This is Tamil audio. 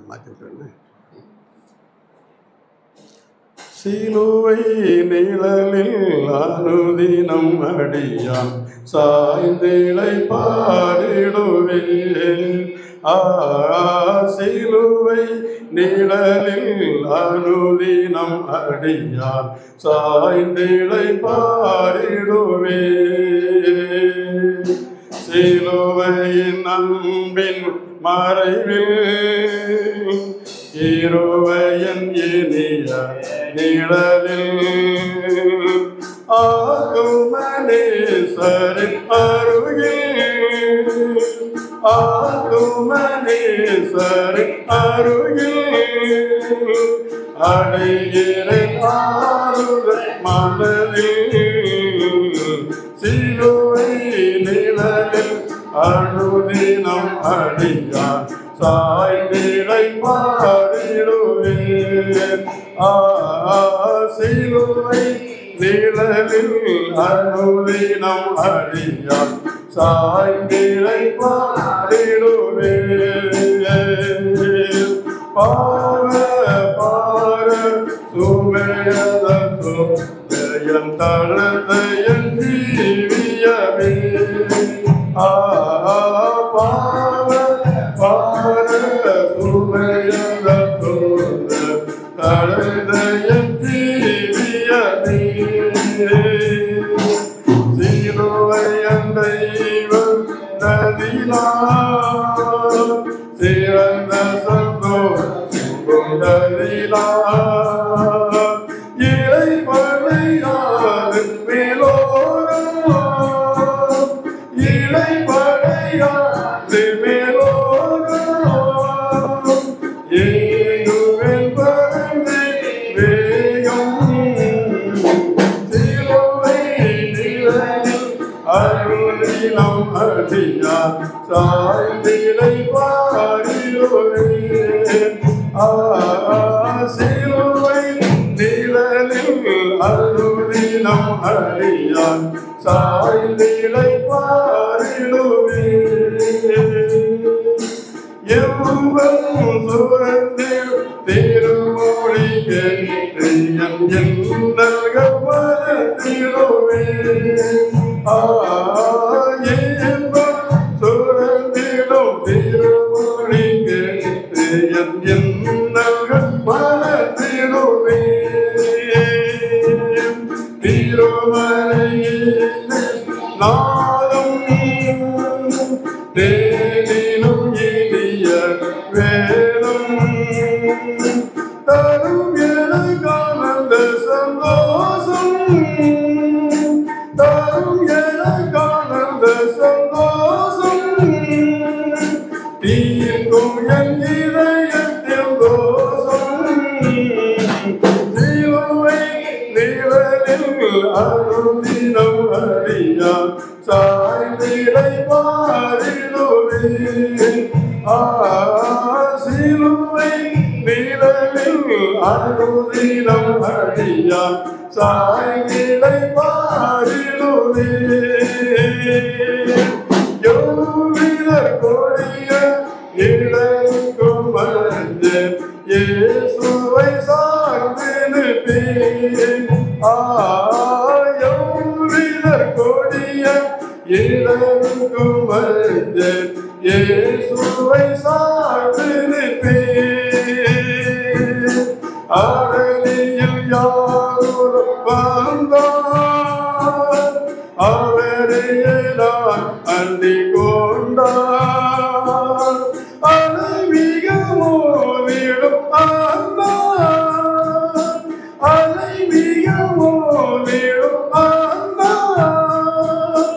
மாற்றி விட்டு சிலுவை நிழலில் அனுதினம் அடியான் சாய்ந்திலை பாடிடுவேன். சிலுவை நிழலில் அனுதினம் அடியான் சாய்ந்திலை பாடிடுவேன். சிலுவையின் அன்பின் மறைவில் இருவையன் இனிய நிழலில் ஆகுமனேசரின் அருகில் ஆகுமனேசரின் அருகில் அடைகிறேன் ஆறுதல் மனதில். சிலுவை நிழலில் அனுதினம் அடியான் சாய்ந்திலை பாடிடுவேன். சிலுவை நிழலில் அனுதினம் அடியான் சாய்ந்திலை பாடிடுவேன். பார பார சுமையதன் தளதையன் ஜீவியமே. பார பார சுமையதன் தளதையன் ஜீவியமே. சிலுவையன் தெய்வம் நதினார் சிறந்த சந்தோஷம் கொண்டதினார் இளைப்படையாது மேலோரம் இளைப்படையாது மேலோரம் ஏங்குவேன் பறந்து வேகம். சிலுவை நிழலில் அருளினம் அடியான் சாய்ந்திலை பாடிடுவேன். சிலுவை நிழலில் அருளினம் அடியான் சாய்ந்திலை பாடிடுவேன். எவ்வளவு சுரந்தில் திருமொழி கேட்டு என் எண்ணல்கள் மறந்திடுவேன். சுரந்திடும் திருமொழி கேட்டு என் எண்ணல்கள் மறந்திடுவேன். திருமலையில் நாளும் தேனிலும் இனிய வேலும் தரும் எனக்கானந்த சந்தோஷம் தரும் எனக்கானந்த சந்தோஷம் தீர்க்கும் என் இதயத்தில் தோஷம். சிலுவை நிழலில் அருதினம் அடியான் சாய்ந்திலை பாடிடுவேன். சிலுவை நிழலில் அருதினம் அடியான் சாய்ந்திலை பாடிடுவேன். யோவிதர் கொடிய இளங்கும் மஞ்சள் இயேசுவை சார்ந்து நிற்பேன். யோவிதர் கொடிய இளங்கும் மஞ்சள் இயேசுவை சார்ந்து நிற்பேன். அடலியில் யாரும் வந்தார் அவரையே நான் அண்டி கொண்டார். அலைமிக மோதிடும் அந்தார் அலைமிக மோதிடும் அந்தார்